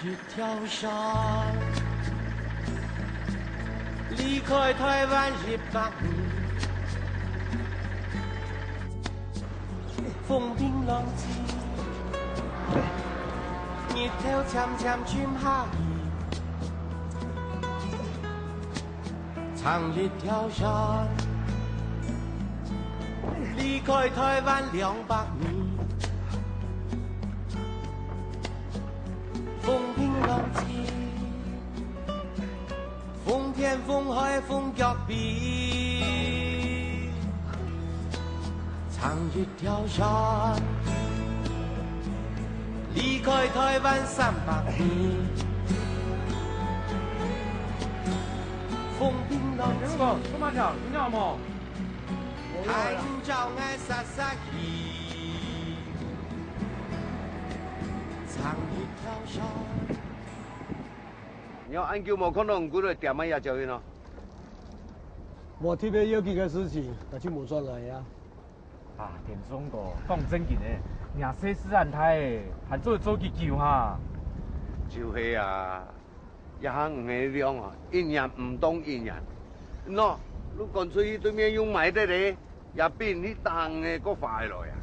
一条山，离开台湾100年，风平浪静，日头渐渐转下雨，唱一条山，离开台湾200年。 风平浪静，风天风海风脚壁，唱一条山，离开台湾300年。风平浪静，干嘛跳？你要么？太阳照爱洒洒起。 唱一条山。你要按叫无可能，佢哋点乜嘢就去咯？我特别要紧嘅事情，那就冇转来呀。啊，田中哥，讲正经诶，廿世死人太诶，还做去救哈。就是啊，一下唔系量啊，一年唔当一年。喏，你干脆对面用买得嚟，也比你当嘅个快乐呀。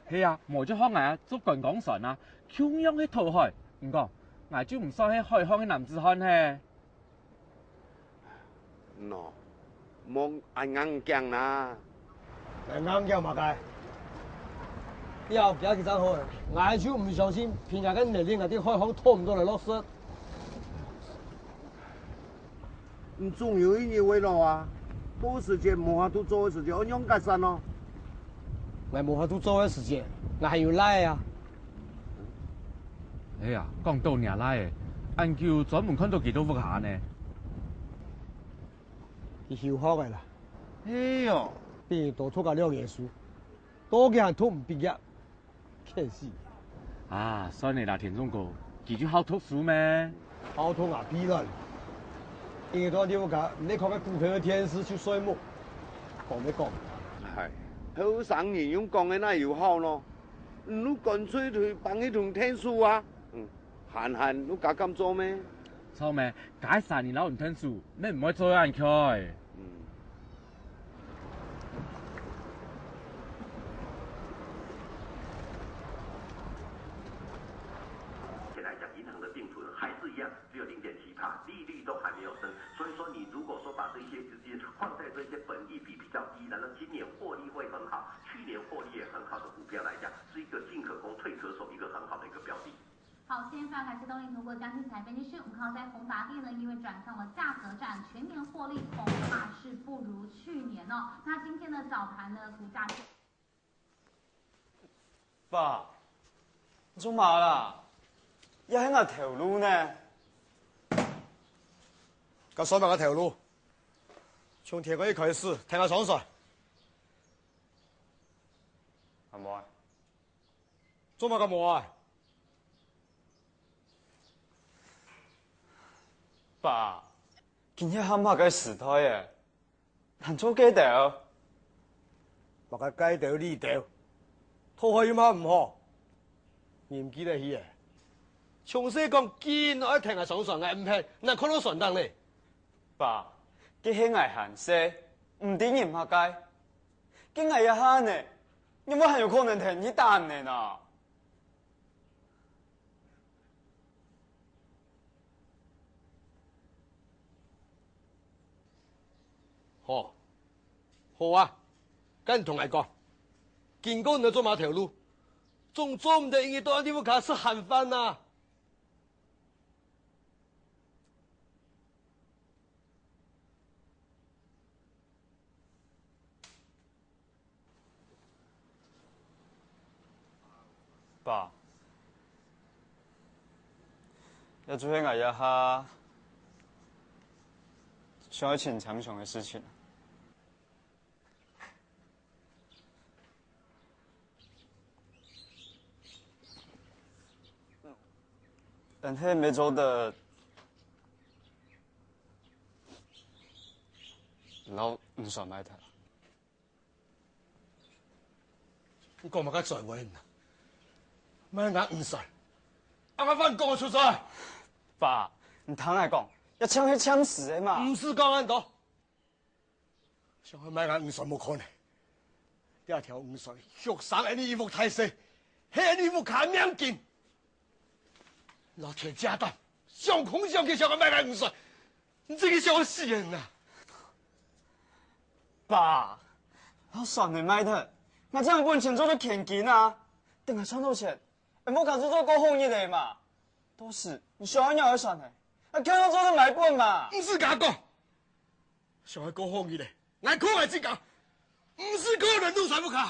係啊，無咗康啊，捉近講神啊，強樣去逃開，唔講，捱就唔想喺海康嘅男子漢嘿。喏，莫硬硬頸啦。硬頸嘛該，以後幾幾好，捱就唔相信，平日跟年齡嗰啲海康拖唔到嚟落實。你總有一日會咯啊，多時間冇法度做嘅事情，我樣解散咯。 我冇法度做嘅事情，我還要來啊！哎呀，講到年來誒，按叫專門看到幾多幅下呢？佢休學嘅啦。哎呦，邊多讀個2年書，多嘅人讀唔畢業，可惜。啊，所以你嗱田中哥，記住好讀書咩？好讀啊，必然。因為多啲我講，你看個股票嘅天使就衰木，講咩講？係。 後生人用講嘅那又好咯，你乾脆去幫佢同聽書啊，閒你敢咁做咩？錯咩？解散你老唔聽書，你唔可以做人佢。现在讲银行的定存还是一样，只有0.7%，利率都还没有升。所以说，你如果说把这些资金放在这些本益比比较低，然后今年获利会很好，去年获利也很好的股票来讲，是一个进可攻退可守一个很好的一个标的。好，现在非常感谢动力投顾江信财分析师。我们看到在宏达电呢，因为转上了价格战，全年获利恐怕是不如去年哦。那今天的早盘呢，股价是。爸，你做嘛啦？要喺我條路呢？咁所謂嘅條路，從鐵軌開始，聽下爽爽。係咪？做乜咁冇啊？爸，今日冚下嘅時代嘅，難做幾條？或者雞條呢條，拖開嘛唔好，你唔記得起嘅。從細講見我一聽下爽爽嘅，唔係，那看到順當咧。爸，佢係危險些，唔點鹽下街，佢危一下呢，有冇很有可能停一單呢呐？好，好啊，跟同你講，見過你做馬條路，仲做唔得，因為多啲屋卡是閒飯啊。爸，要做起危一下，想要請長雄嘅事情。但係沒做的，老唔想買它。你講乜嘅在位啊？乜眼唔使，啱啱翻講我出晒。爸，唔通来讲，要抢去抢死的嘛？唔是讲安多，上海买眼黄船冇可能，这条黄船学生的衣服太细，迄衣服看命紧，老铁家当，上空上去上海买眼黄船，你这个小死人啊！爸，我算你买的，我这样本钱做咗钱金啊，等下赚到钱，唔好搞做高红一个嘛。都是你小孩鸟儿算的，啊，看到做就买本嘛。唔是假讲，上海高风雨嘞，俺可爱只讲，唔是个人都传不开。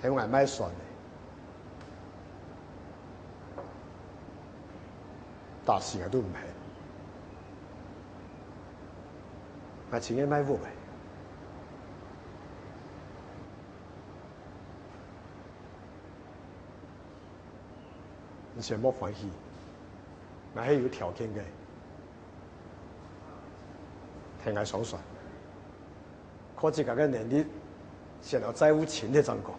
係我買船的，大事我都唔係，我錢嘅買屋嘅。你先莫歡喜，我係有條件嘅，聽我爽爽，靠自己嘅能力，先要債務錢的狀況。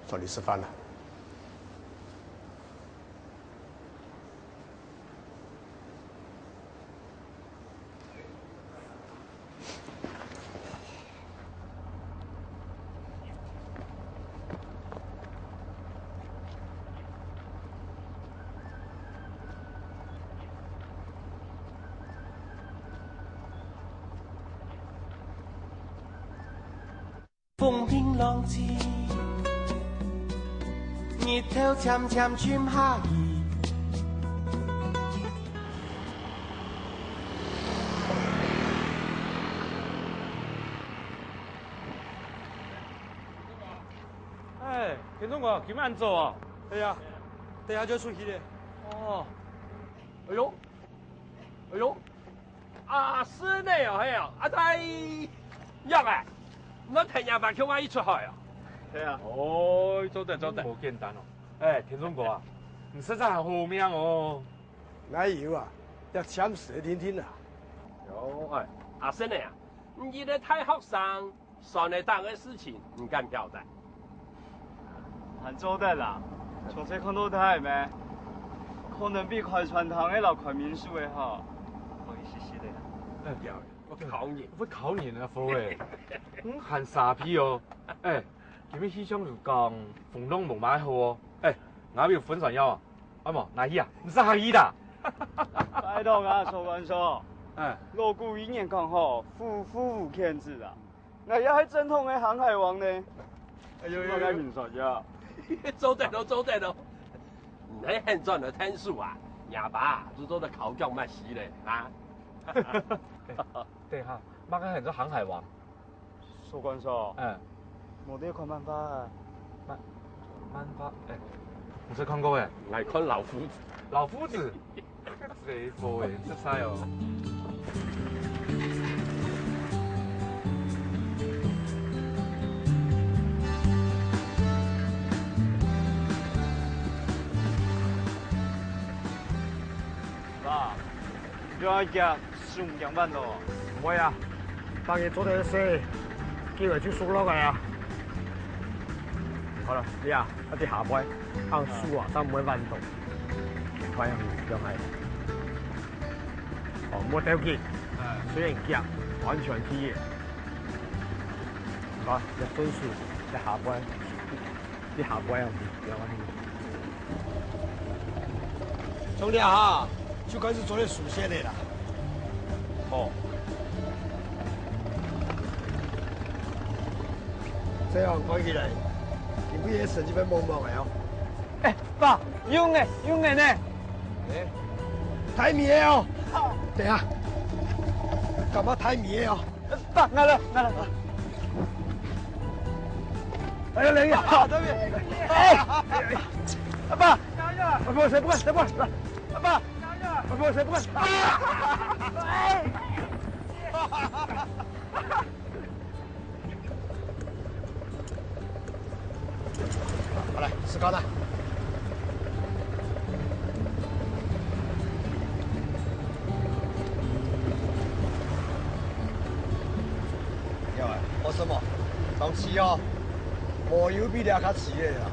找你吃飯了。風平浪靜，日頭漸漸轉下雨。哎，田中哥，點樣做啊？哎呀，等下就出去了。哦，哎呦，哎呦，啊是呢哦，係啊，阿仔，約啊，我聽日晚叫我一出去啊。係啊。哦，做得，好簡單哦。哎，田中哥啊，你實在係好命哦。我有啊，要搶蛇聽聽啊。有哎，阿生呢啊，你的太學生，上嚟當嘅事情唔敢交代。還做得啦，從這看到睇咩？可能比開船堂嘅樓開民宿嘅好，可以試試的。有，我考你。我考你啊，父誒，含沙皮哦。哎，咁樣氣象就講風浪冇買好哦。哎，我要分散腰啊，阿毛哪兒啊？唔是客意的。拜託啊，曹官說，哎，鑼鼓一年講好，夫無牽制啊。我也係正統嘅航海王呢。哎呦，我該明說呀。做得咯，做得咯。你很賺的天數啊，廿把都做得考教乜事咧啊？對哈，媽個係做航海王。曹官說，嗯，冇得看漫畫啊。漫畫，哎，唔使看過誒。愛看老夫子。老夫子，這部誒，識晒哦。爸，你要夾送兩萬咯？唔會啊，當日做啲事，機會就輸落嚟啊。好了，你啊，一啲下擺，按數啊，3萬度，快樣樣係。哦，冇掉機，雖然夾，完全企業。好，一分數，一下擺，一下擺啊，兩萬。兄弟啊！就開始做啲熟悉的啦。哦。這樣講起來，你不也神經病懵懵的哦？哎，爸，用呢？哎，睇面哦。等下，幹嘛睇面哦？爸，來了。哎呀，你好，對面。哎，阿爸，不管，阿爸。不管。哎！好来，吃高的。有啊，我什麼？當吃哦，冇有比你較吃的啦。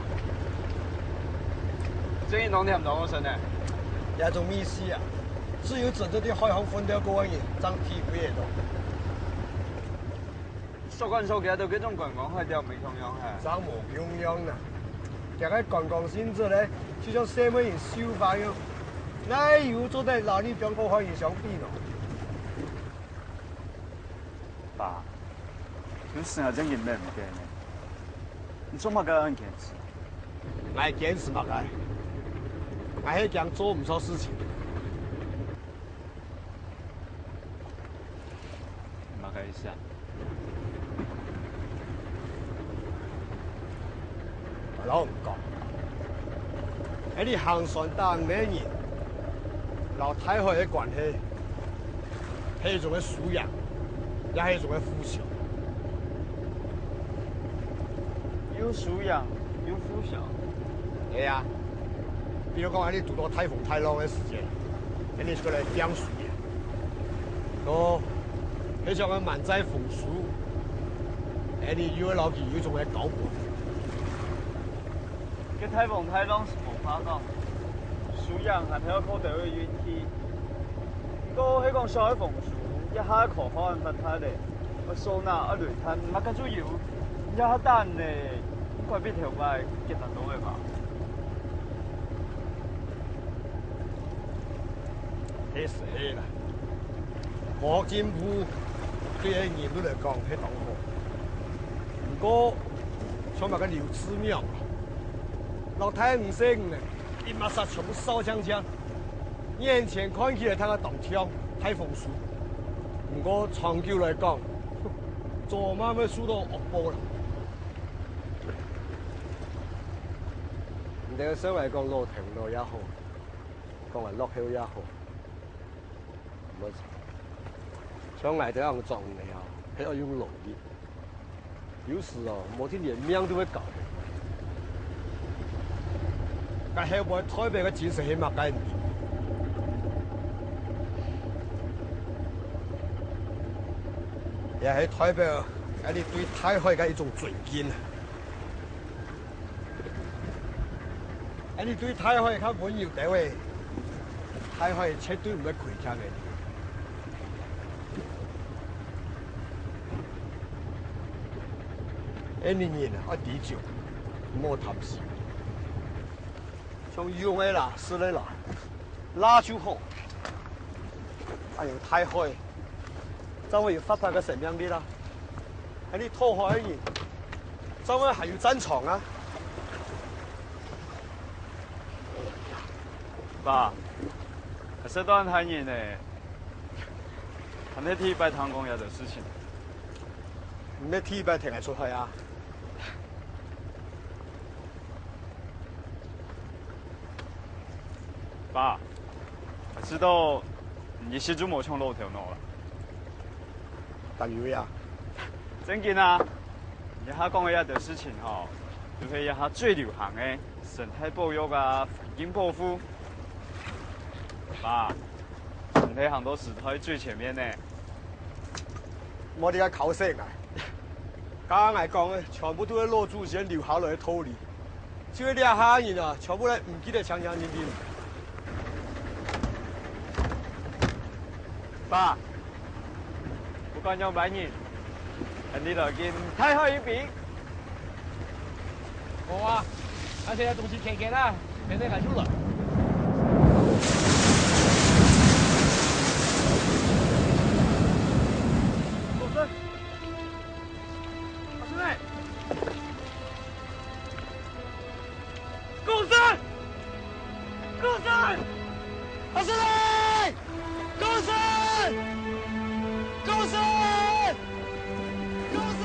最近冬天唔同我身呢。一種意思啊，只有真正的海航分掉個人長體會嘅多。所講所嘅到幾種觀光海釣未同樣係。長無同樣啦，夾喺觀光性質咧，就像社會人消化樣，哪有做得哪裡邊個可以相比呢？爸，你成日真見咩唔驚呢？你做乜咁堅持？我堅持嘛該。我係講做唔少事情。唔係意思啊？老唔讲，喺你行船当美人，老太海嘅关系，係一種嘅素養，也係一種嘅腐朽。有素養，有腐朽。係啊，比如講喺你遇到颱風太浪嘅時間，喺你出來點水嘅，哦，迄種嘅滿載風俗，喺你要老記有種嘅搞過。個颱風太浪是無法講，素養係要靠到運氣。不過迄個小嘅風俗，一下靠好人發太咧，我收納一雷灘，乜嘅都要，一下單咧，怪邊條街極難到嘅吧？迄是啦，科學進步對人類來講係當好，不過像那個劉慈廟，老太唔識呢，一馬殺從燒香香，眼前看起來睇個動聽太風俗，不過長久來講，做乜咪輸到惡報啦。你個所謂講路停路也好，講話落後也好。冇錯，將來這樣撞了，還要用努力。有時哦，某天連命都會搞。但係我台北嘅精神係乜嘢？也係台北，係你對台海嘅一種尊敬。係你對台海較溫柔地位，台海絕對唔會虧欠嘅。年年啊，地久，莫貪心。從用的啦，是的啦，那就好。哎呦，太好！咱們有發達嘅生命力啦，喺你拖海人，咱們還有戰場啊。爸，這段談人呢，還得替拜堂公爺的事情。唔咩替拜聽得出去啊？爸，我知道你是做冇從路條路啦。但係呀，正經啊，一下講嘅一啲事情吼，就是一下最流行嘅生態保育啊、環境保護。爸，生態行都是喺最前面呢。我哋嘅考生啊，剛剛講嘅全部都係老祖先留下來嘅土地，只係兩下人啊，全部咧唔記得強強認認。爸，不管有買人，你就見太好一筆。好啊，而且東西看看啦，現在開始了。公司，阿師妹，公司，公司，阿師妹，公司。公司，公司，公司。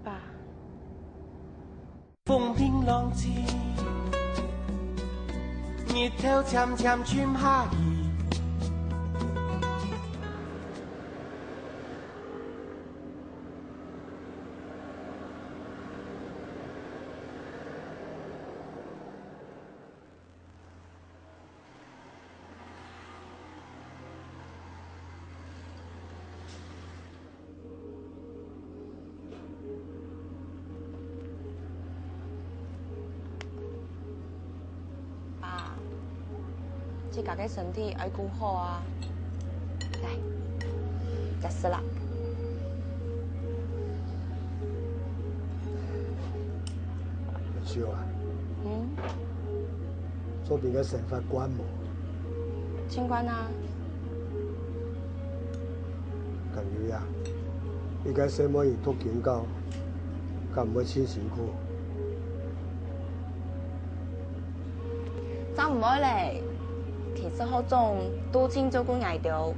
爸，風平浪靜，日頭漸漸轉下雨。自家嘅身體要顧好啊！來，食食啦。小啊，左邊嘅成法官冇？清官啊！咁樣呀，你嘅細妹都警告，咁唔會千辛苦。走唔開嚟。其實好種多錢做過捱到，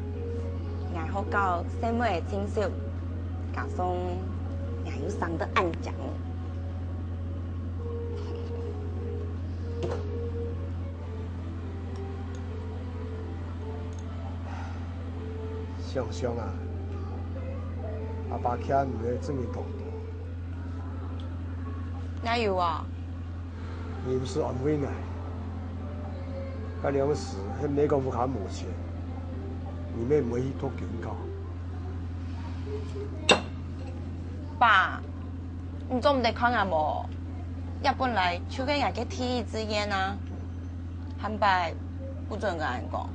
捱好教細妹嘅清秀，加上捱又生得安靜。想想啊，阿爸徛唔會這麼多。哪有啊？你不是安慰呢？嗰兩時喺美國屋企冇錢，你妹唔可以托警告。爸，你做唔得看阿無？日本來就跟人家天意之言啊，韓白不准跟人講。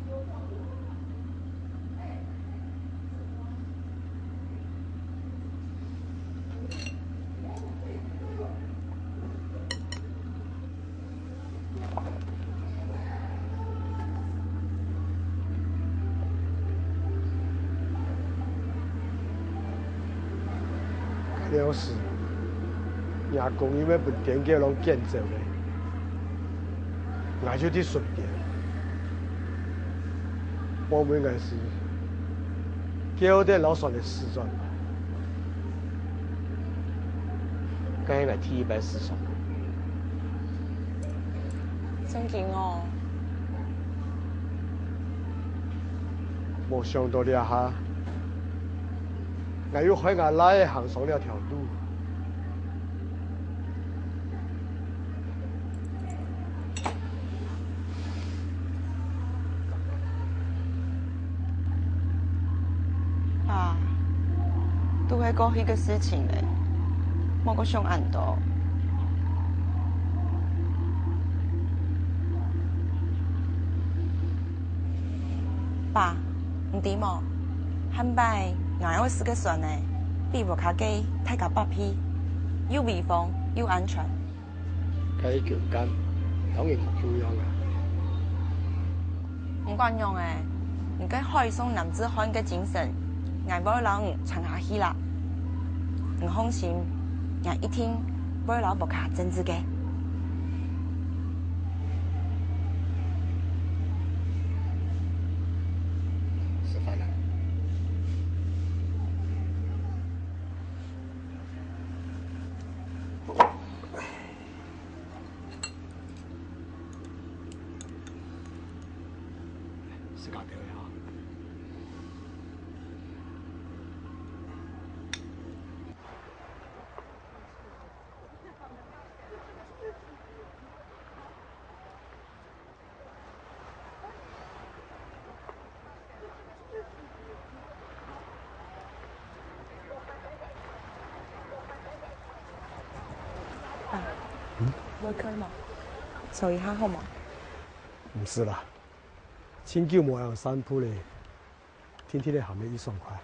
了事，阿公因為本店叫攏見走咧，我就啲順便，我們應該是叫啲老闆嚟試轉，梗係嚟提一百試轉。真勁哦！冇想到你下。我又喺我拉行上了條路，爸，都係過去嘅事情咧，冇個想咁多。爸，唔掂喎，韓白。我有4個船呢，比無卡機太過8批，又密封又安全。佢強姦，當然唔中央啊！唔慣用誒，唔該海上男子漢嘅精神，我無人撐下去啦。唔放心，我一定無老無卡政治嘅。是搞对啊。会开吗？手一下好吗？唔是啦，青椒模样山铺嘞，天天的含了一爽快。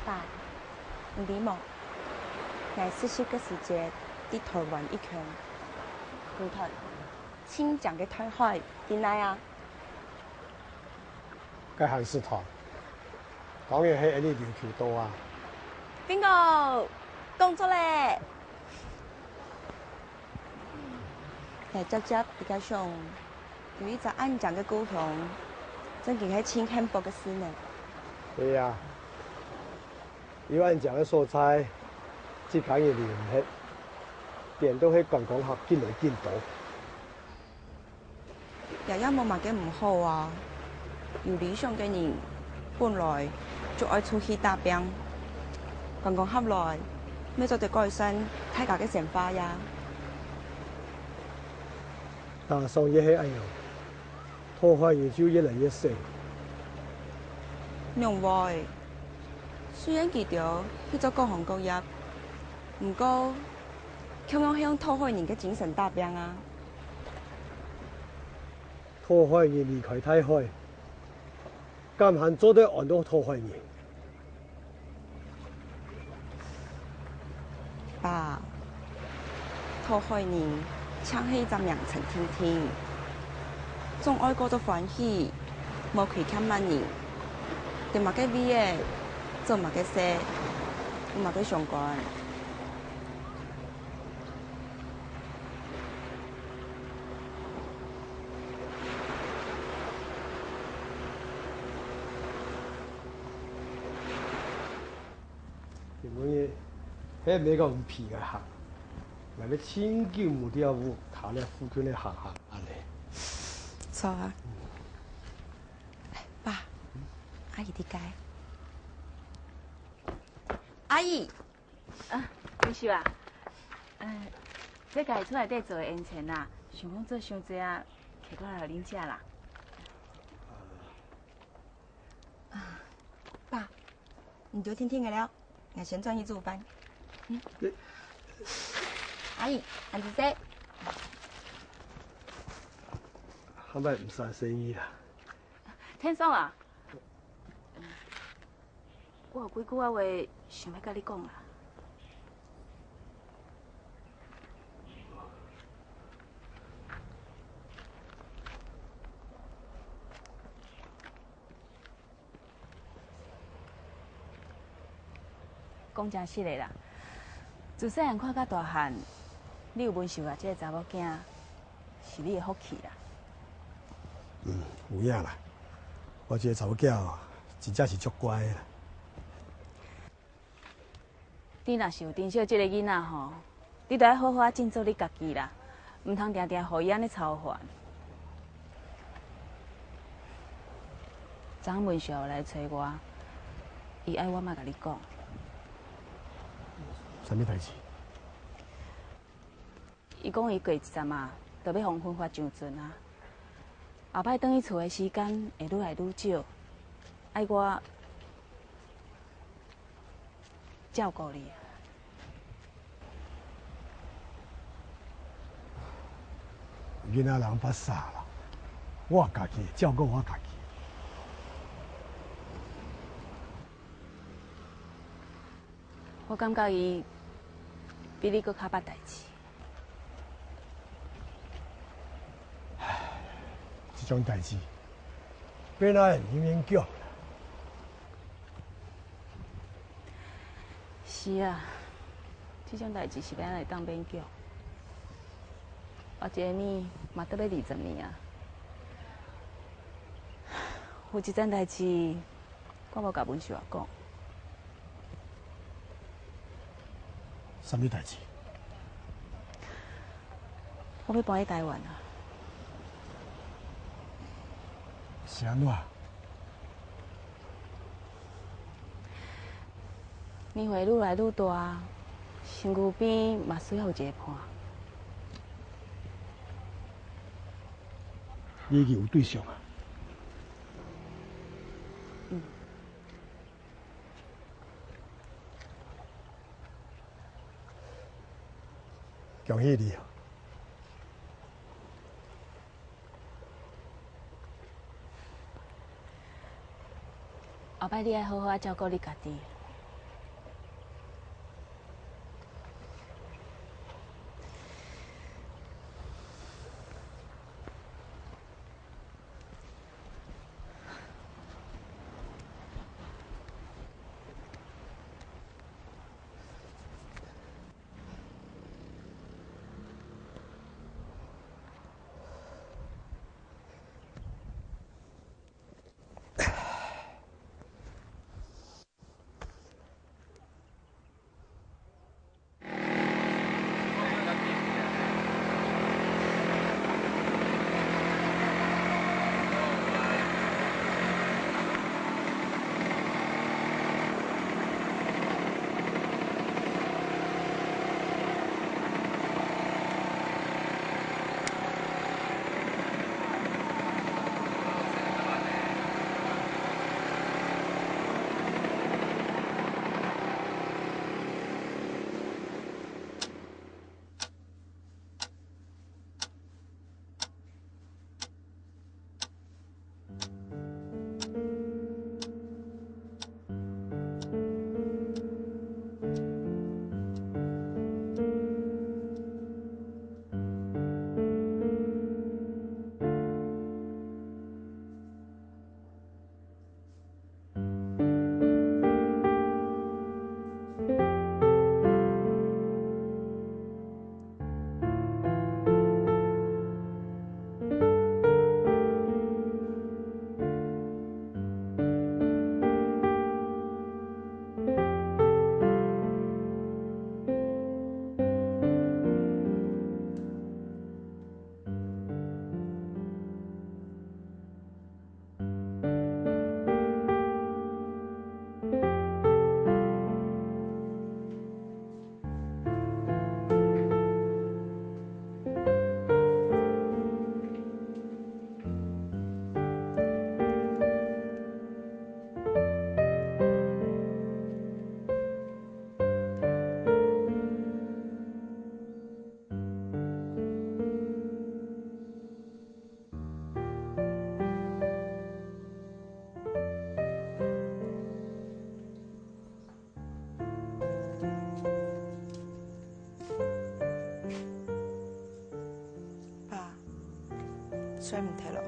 爸，你知冇？我实习嘅时节，喺台湾一圈，唔台，清江嘅台海，點解啊？该韩式团，当然系呢琉球多啊。邊個工作咧？係只只比較上有一隻安講嘅高雄，真係喺清輕薄嘅事呢。对呀，有按讲嘅所在，即間嘢唔吃，點都喺觀光客見嚟見到。又一冇乜嘅唔好啊！有理想嘅人本來就愛出去打拼，觀光客來，咩做得改善大家嘅生活呀？但上嘢係哎呦，破壞嘢就越嚟越少。另外，雖然佢哋去做各行各業，唔過，卻要向討好人嘅精神打拼啊！討好人離開大海，咁閒做得按到討好人。爸，討好人唱起浸人情天天，仲愛過咗歡喜，冇佢欠乜人。對物嘅味嘅，做物嘅事，物嘅相關。點樣嘢？喺美國唔皮嘅行，嗱你千叫冇啲有烏，睇咧副佢咧行行下嚟。錯啊！爸，阿姨啲街。阿姨，有事啊？这家出来底做烟钱啦，想讲做伤济啊，摕过来恁食啦。爸，你就听听个了，我先转去做饭。阿姨，俺子仔。係咪唔晒生意啊？天爽啊！我有几句话想要甲你讲啦。讲真实的啦，自细汉看到大汉，你有温秀啊，这个查某囝是你的福气啦。有影啦，我这个查某囝真正是足乖啦。你若是有珍惜这个囡仔吼，你得要好好尽做你家己啦，唔通定定互伊安尼操烦。张文秀来找我，伊爱我莫甲你讲。什么代志？伊讲伊过一阵啊，就要互分发上阵啊。后摆转去厝的时间会愈来愈少，爱我照顾你。囡仔人捌傻啦，我家己照顾我家己。我感觉伊比你搁较捌代志。唉，这种代志，变哪会免讲？是啊，这种代志是要来当勉强。后一个年嘛，得要20年啊。有一件代志，我无甲文秀阿讲。什么代志？我要搬去台湾啊。是安怎？年岁愈来愈大，身躯边嘛需要有一个伴。你已经有对象啊？嗯。恭喜你啊！后摆你要好好照顾你家己。水唔摕咯。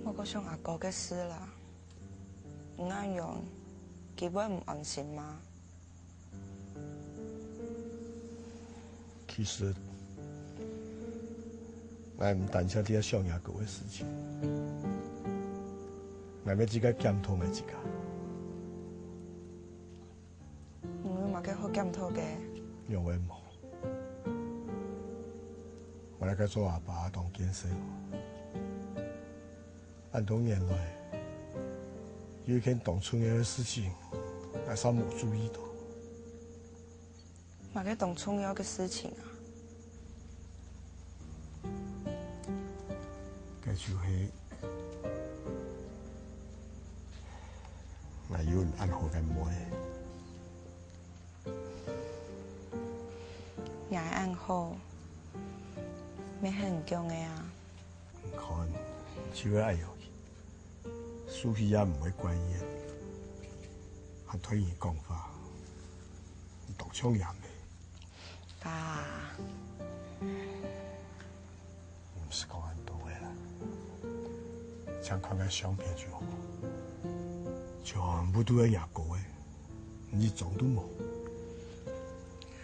我搁想阿哥嘅事啦，那樣基本唔安心嗎？其實，我唔擔心啲想阿哥嘅事情，我要自己檢討我自己。我嘛嘅好檢討嘅。永遠冇，我嚟個做阿爸當建設。按多年來，有一件當初嘅事情，我啥冇注意到。嘛個當重要嘅事情啊，嘅就是我要安好嘅妹，也安好，没很强的啊。唔看，只会爱下去，苏菲也唔会怪伊的。按推伊讲法，独枪也未。爸，唔是讲很多的啦，只看个相片就好。全部都要牙膏的，一种都冇。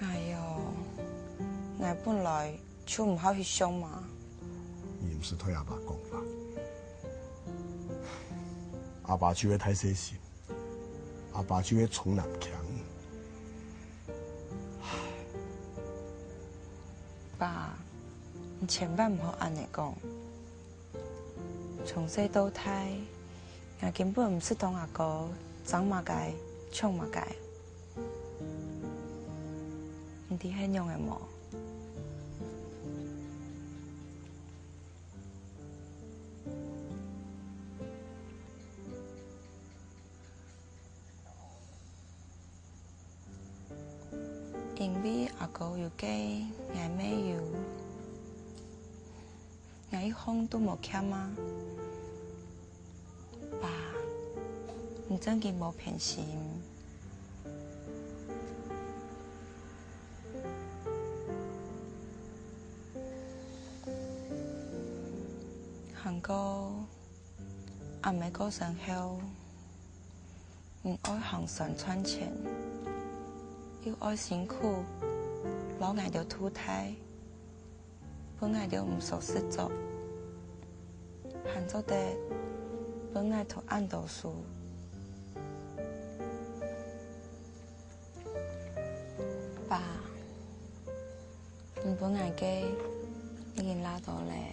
哎呦，我本来就唔好去想嘛。伊唔是推阿爸讲法，阿爸就会太细心，阿爸就会冲南强。爸，你千万唔好安尼讲。从细到大，我根本唔是当阿哥，长嘛该，唱嘛该。你哋很用的无？因为阿哥有给，我没有，我一分都冇欠啊。爸，你真嘅冇偏心。韩哥，阿妹过身后，唔爱行神赚钱，又爱辛苦，老挨着土胎，本挨着唔熟事做，喊做得本挨头按读书。爸，你本挨嘅已經拉到咧。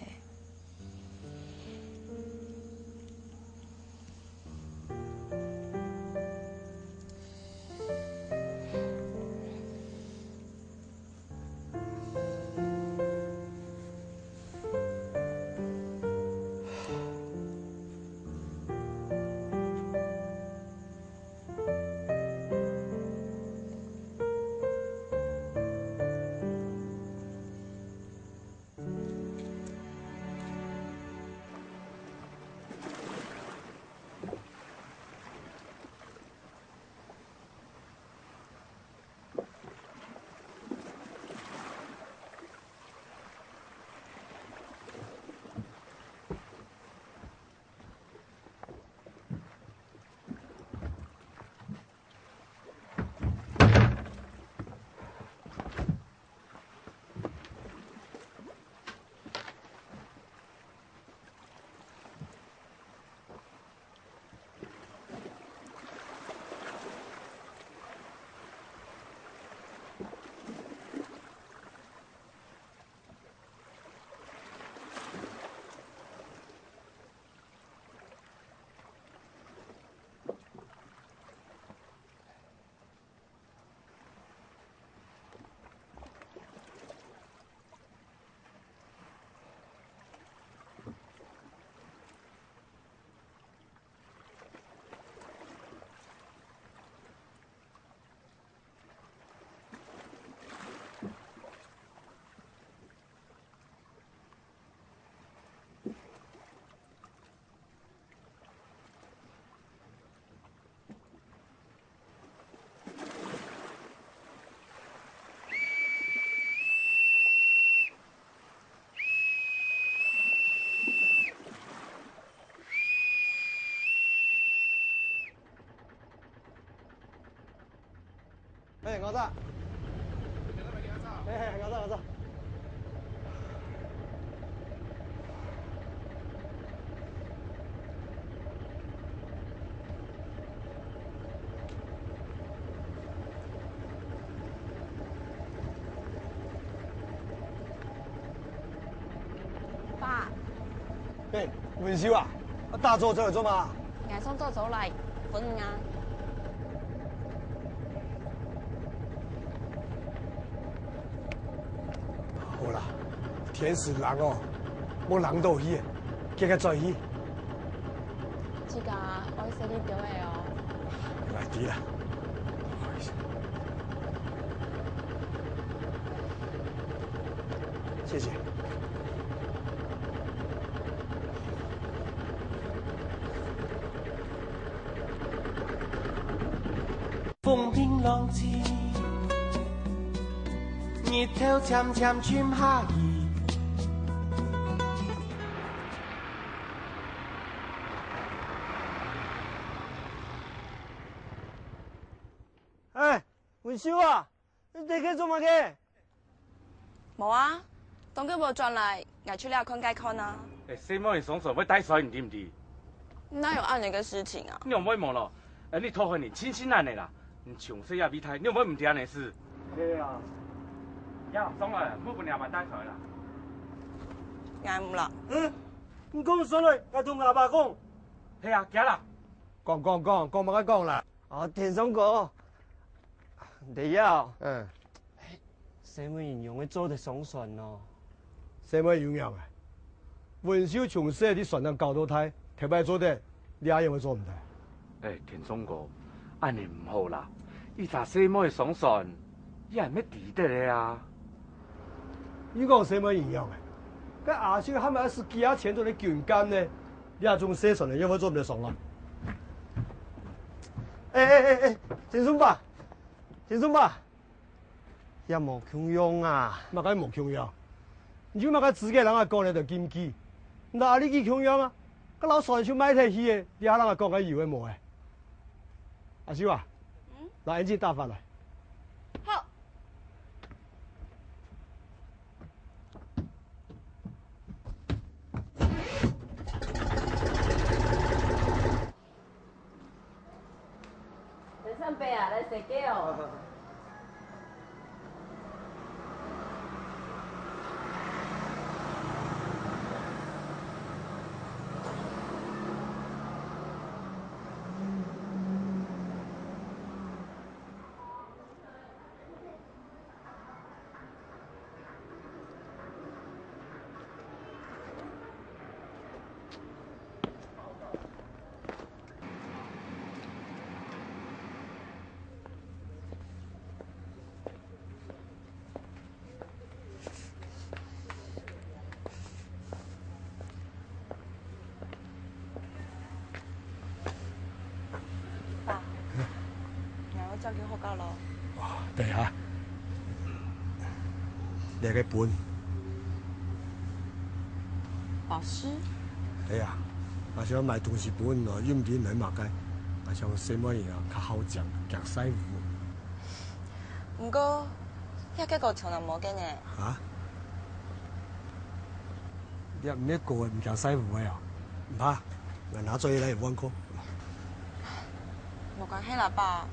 哎，我得。哎，我得。爸，哎，文秀啊，大做走来做嘛？我想做走来分啊。好啦，天时人哦，冇人到去，今日再去。这个我是你表的哦。来啲啦。谢谢。风平浪静，日頭漸漸轉下移。哎，文秀啊，你哋去做乜嘅？冇啊，當佢冇轉來，我出嚟看街看啊。哎，什麼人爽爽會帶水，你知唔知？哪有按你嘅事情啊？你有冇忘咯？哎，你拖回你清醒爛的啦，你窮死也別睇，你有冇唔聽呢事？係啊。呀，爽來，冇半夜咪帶水啦。啱唔啦？唔講上來，我同阿爸講。係啊，行啦。講乜嘅講啦？哦，田松哥，你要嗯，什麼形容會做得爽順咯？什麼形容啊？文秀從細啲船上搞到睇，特別做得，你阿樣會做唔得。哎，田中哥，安尼唔好啦，伊打什麼爽爽，伊係咩抵得咧啊？你講什麼形容啊？嗰阿秀係咪是幾下錢都嚟捐監呢？你阿種寫上嚟，因為做唔得爽啦。哎，田松爸，有冇強用啊？乜解冇強用？你乜解自己人啊講你就禁忌，哪裡去強用啊？個老船就買台戲嘅，你阿人啊講嘅以為冇嘅。阿秀啊，拿眼鏡打翻來。好。来上杯啊，来食鸡哦。就叫學教咯。對下，你嘅本。老師。係啊，我想買東西本咯，用啲嚟買嘅，我想什麼嘢啊，較好食，較師傅。唔過，一個從來冇嘅呢。嚇？你唔一個唔較師傅嘅啊？唔怕，我拿咗嘢嚟溫過。冇關係啦吧？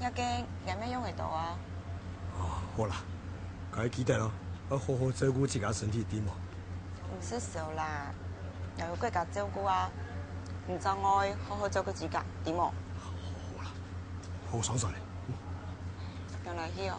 一驚有咩用嚟到啊？哦，好啦，佢記得咯，我好好照顧自己身體點喎。唔識少啦，又要歸家照顧啊，唔就愛好好照顧自己點喎？好啦，好爽晒你。原來係哦。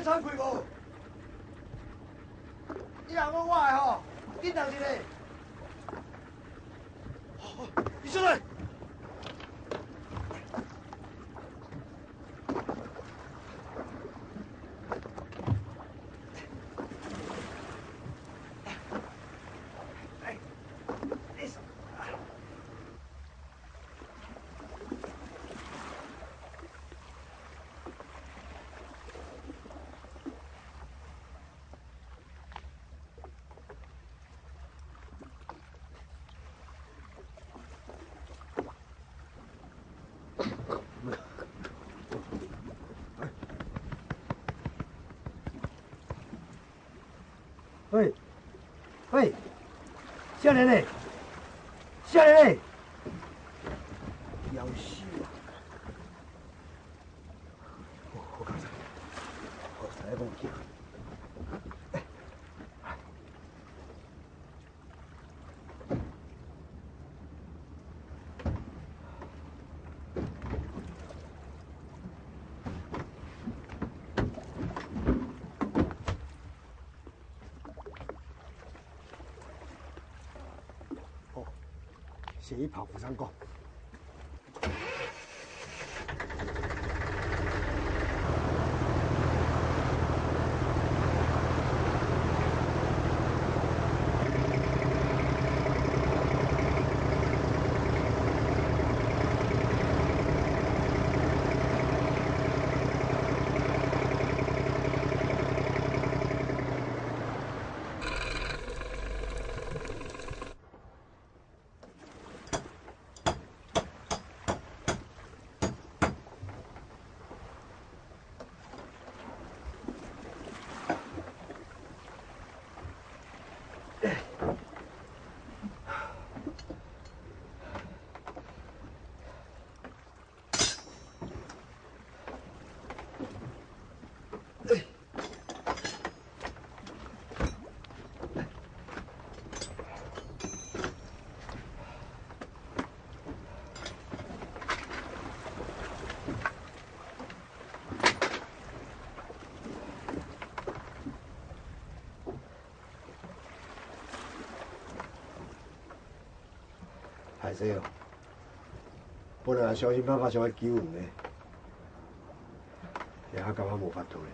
参开无？你若讲我的吼，紧当一个。你出来。喂，喂，少年嘞，少年嘞，夭寿啊！我刚才，我才讲起。先一跑扶上沟。歹势哦，本来想尽办法想要救人的，也还感觉无法度嘞。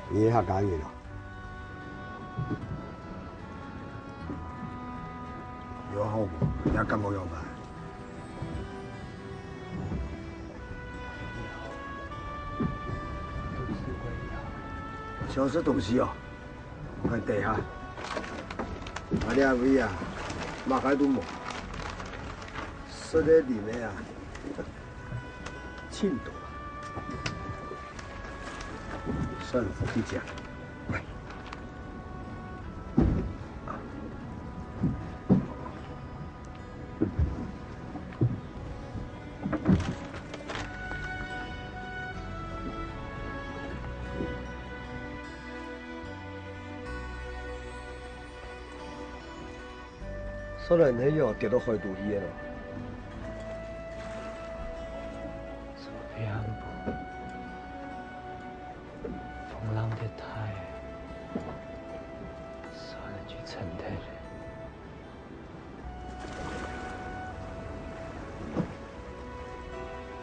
你遐感应咯？药好无？也感冒药吧？消失东西哦，看地下，啊两位啊，马海都冇，说在里面啊，轻多。胜负必讲。虽然那药跌到海肚里了。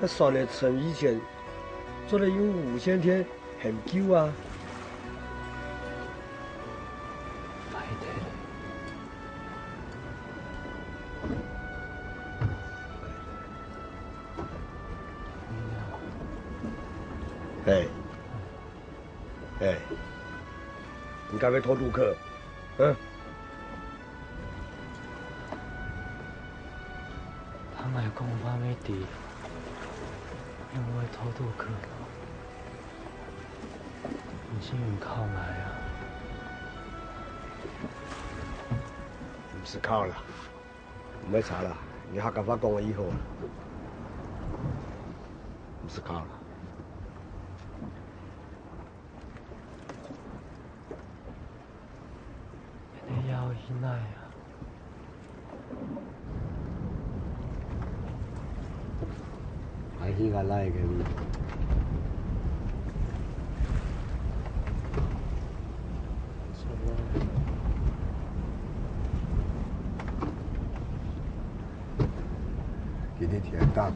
那算来从以前做了有5000天很久啊。哎，你该不会偷渡客？嗯？来讲我要伫用我的土豆去，唔是用靠来啊。唔是靠啦，唔要查啦，你下甲我讲的以后，唔是靠啦。你要依赖啊。 还是个来个你，给你填蛋。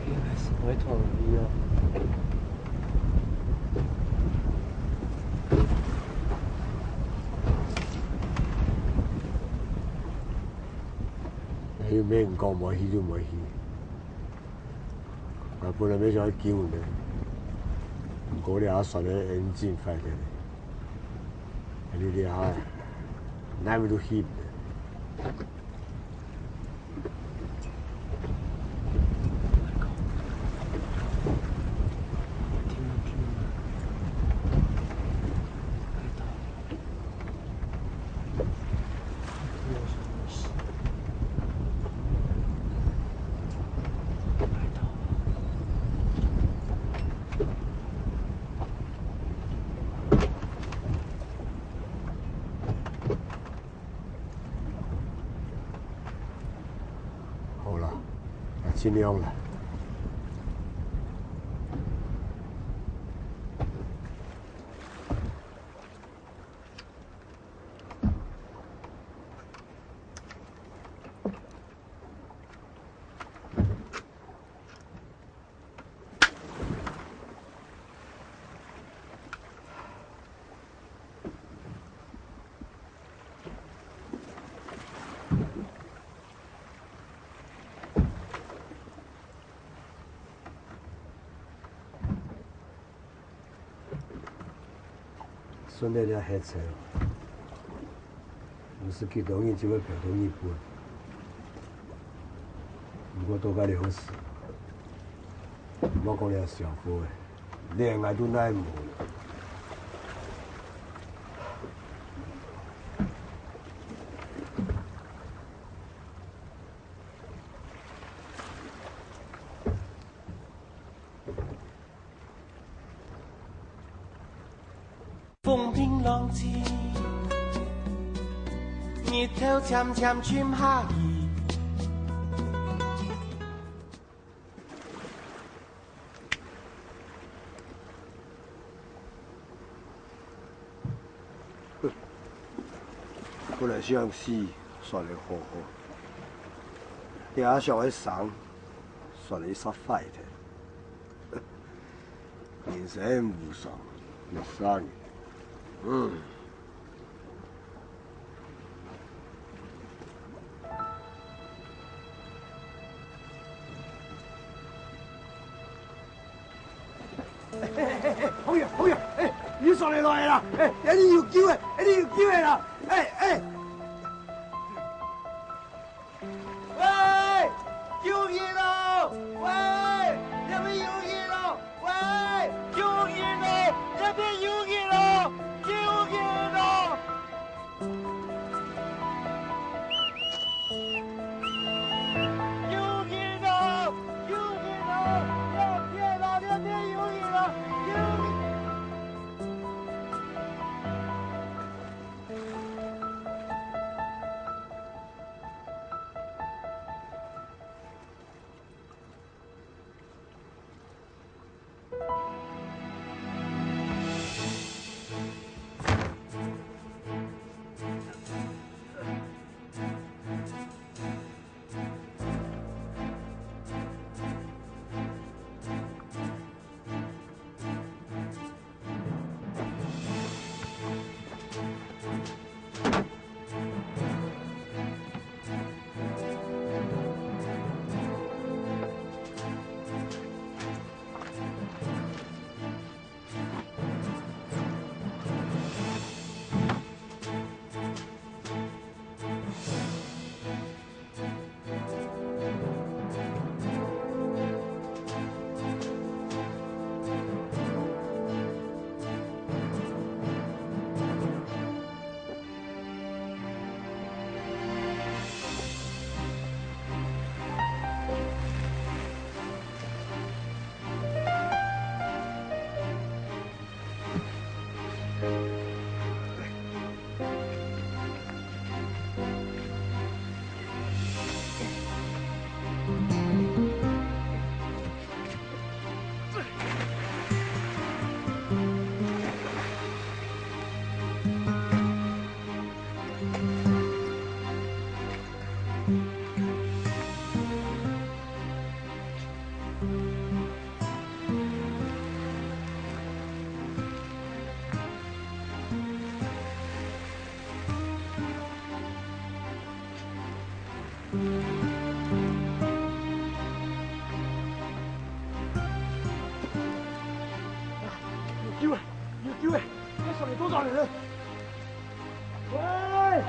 应该是会同意哦。 你咩唔講冇去就冇去，我本來要想去救你，唔過你阿算咧眼睛快啲，你哋下，哪咪都去。好了，尽量了。顺便了下车，唔是去当然就要票到日本，不过多加了好事，莫讲了小夫的，恋爱都奈无了。風平浪靜，日頭漸漸轉下雨。本来想死，算了好好，第二想去上，算了杀快的，人生无常，没啥呢。嗯。好嘢，好嘢！你上嚟來啦！一定要救嘅，一定要救嘅啦！喂，救人咯！喂，那邊有人咯！喂，救人咯！那邊有人咯！救人咯！救人咯！救人咯！那邊咯，那邊有人咯！救人。么搞的？喂！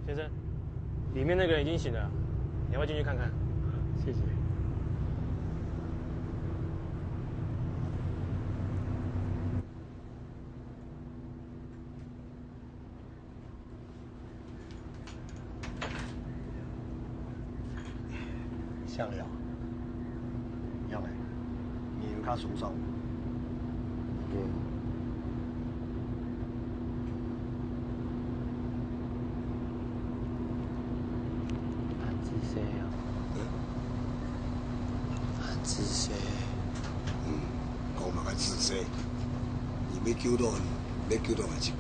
先生，里面那个人已经醒了，你要不要进去看看？谢谢。向了，样嘞，面较爽爽。自细啊，自细，讲嘛个自细，你要救到人，要救到我一家。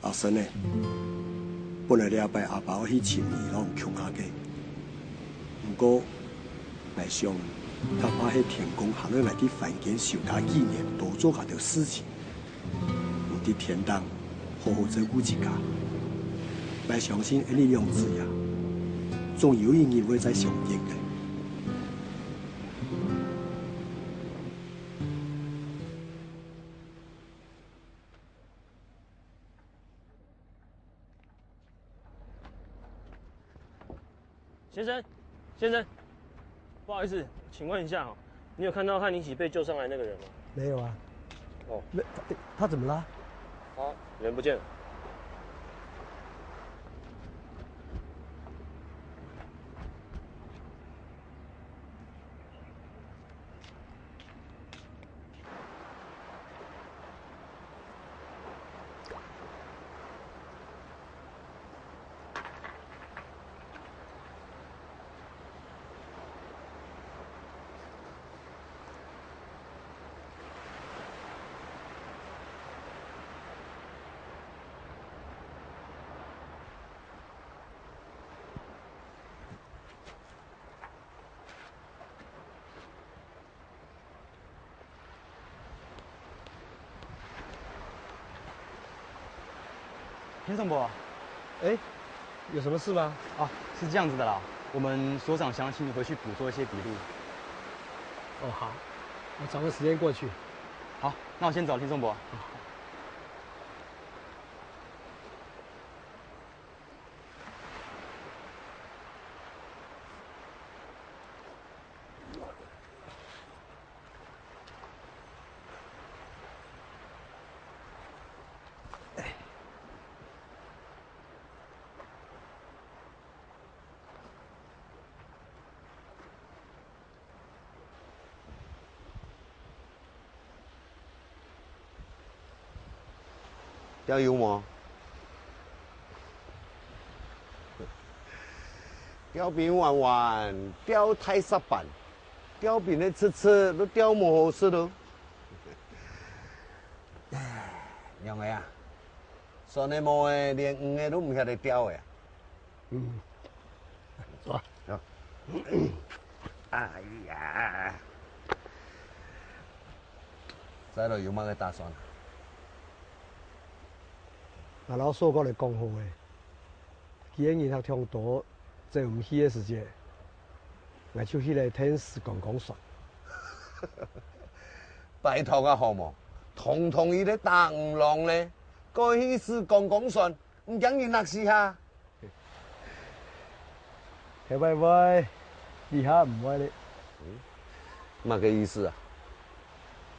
阿生呢？本来礼拜阿爸去深年拢有穷下计，不过来上他把迄天公行咧来伫凡间受他纪念，多做下条事情，有伫天堂好好照顾一家。来相信安尼样子呀，总有一日会再上映的。先生，不好意思，请问一下哦，你有看到和你一起被救上来那个人吗？没有啊。哦，他怎么了？人不见了。田总伯，哎，有什么事吗？啊，是这样子的啦，我们所长想请你回去补做一些笔录。哦，好，我找个时间过去。好，那我先走，田总伯。钓有吗？钓饼玩玩，钓太沙板，钓饼的吃都钓冇好吃咯。杨伟啊，上年冇诶，连鱼诶都唔晓得钓诶。走。走。哎呀，在度有乜嘅打算？我老所讲嚟讲好诶，既然人学听多，这唔起嘅时节，我就起来听时讲讲算。拜托啊，好冇，堂堂伊咧大五郎咧，该起时讲讲算，唔讲人勒事下。喂喂，你下唔歪咧？嘛个意思啊？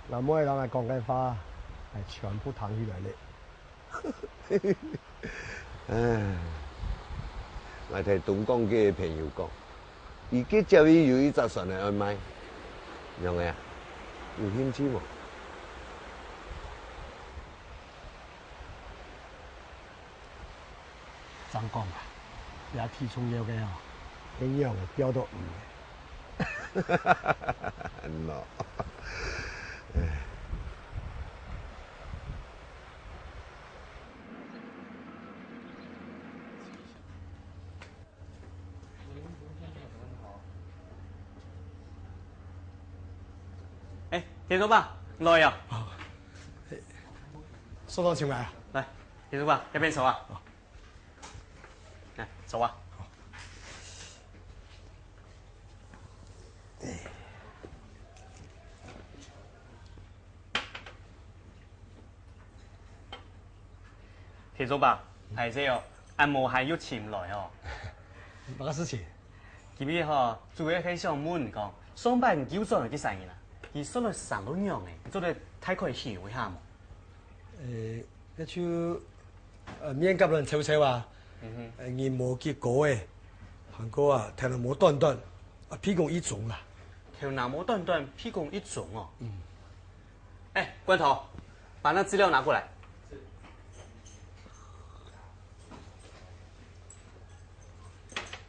那每个人来讲嘅话，系全部谈起来咧。唉，我听东港嘅朋友讲，伊嘅这里有一只船来卖，两个啊，有兴趣无？怎讲啊？也提重要嘅哦，一样嘅标到唔嘅。喏，哎，田总吧，来呀！收到请来啊！来，田总吧，这边走啊！来，走啊！田总吧，係這哦，按摩係要前來哦。乜個事情？今日吼，主要係想問講，上班唔叫做係幾啥嘢啦？佢說來上到樣嘅，做嚟睇佢曉一下嘛。一處免急人悄悄啊，研無結果嘅，行過啊，聽到冇斷斷，啊，批講一種啦。條那冇斷斷，批講一種哦。哎，關頭，把那資料拿過來。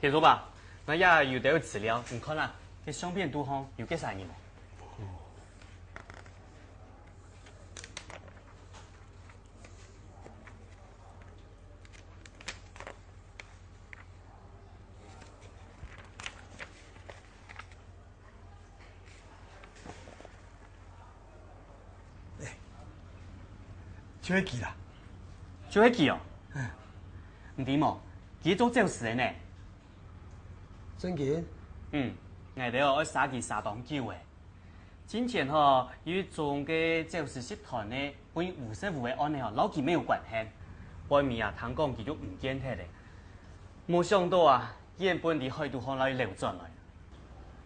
田總吧，我也有啲資料，你看啦，啲相片都好，有幾啥嘢冇？就係記啦，就係記哦。唔點喎？幾做趙氏嘅呢？真嘅？我哋要撒件撒當叫嘅。之前嗬有種嘅趙氏集團呢，關於無色無味案呢，嗬老幾沒有關係。外面啊，聽講佢都唔見睇咧。冇想到啊，原本啲海盜行來流轉來。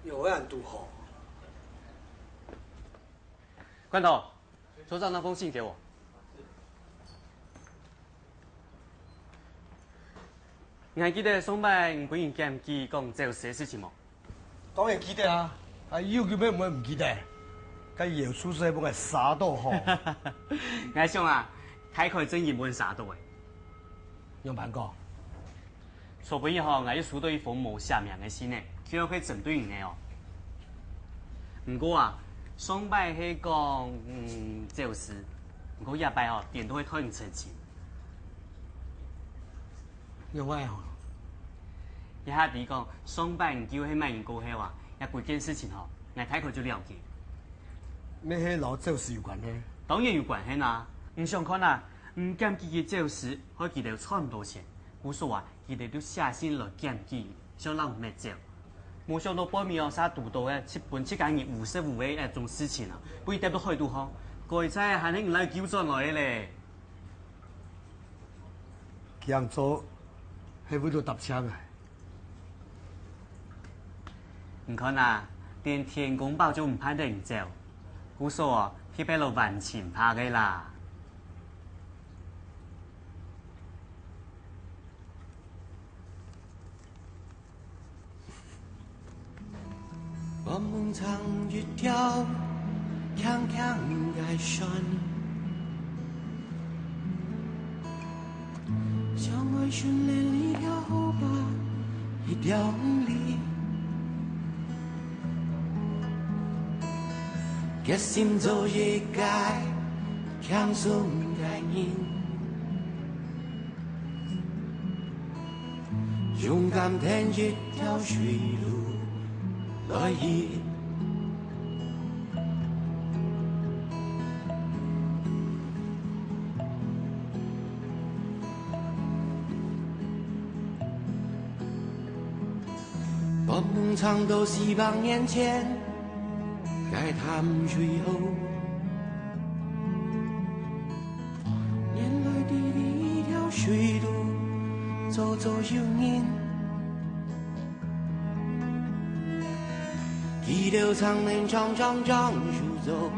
有人都好。關頭，手上那封信給我。你還記得上班唔俾人檢記講趙氏嘅事情冇？當然記得啊！啊，要叫咩唔會唔記得？跟姚出世本係啥都好。我想啊，睇佢真原本啥都嘅。用辦過？說不定嗬，我要收到一封冇寫名嘅信呢，叫佢針對人嘅哦。唔過啊，上班係講趙氏，唔過日擺嗬，點都會推唔成錢。用咩啊？一下子講上班唔叫係乜人過去話，一幾件事情嗬，我睇佢就了解。咩係老趙氏有關係？當然有關係啦。唔想看啊，唔檢記嘅趙氏，可以記得賺唔到錢。我說啊，佢哋都下線來檢記，想讓唔咩趙。冇想到背面有啥讀到嘅7本7間嘢無色無味一種事情啊，不一定都開到好。佢真係肯定唔嚟叫咗來咧。咁做係會到搭槍啊？唔看啊，連天公報就唔判得人走，我說啊，佢俾老萬錢拍嘅啦。我們唱一條強強愛旋，像愛訓練一條河吧，一條理。嘅心做一改，強鬆感應，勇敢填一條水路來ir。我們唱到400年前，該他們最後，年來的一條水路，走走有年。记得苍年常常讲述走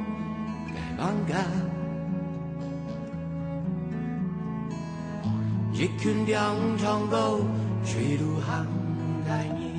该放假，一群两长狗水路航概念。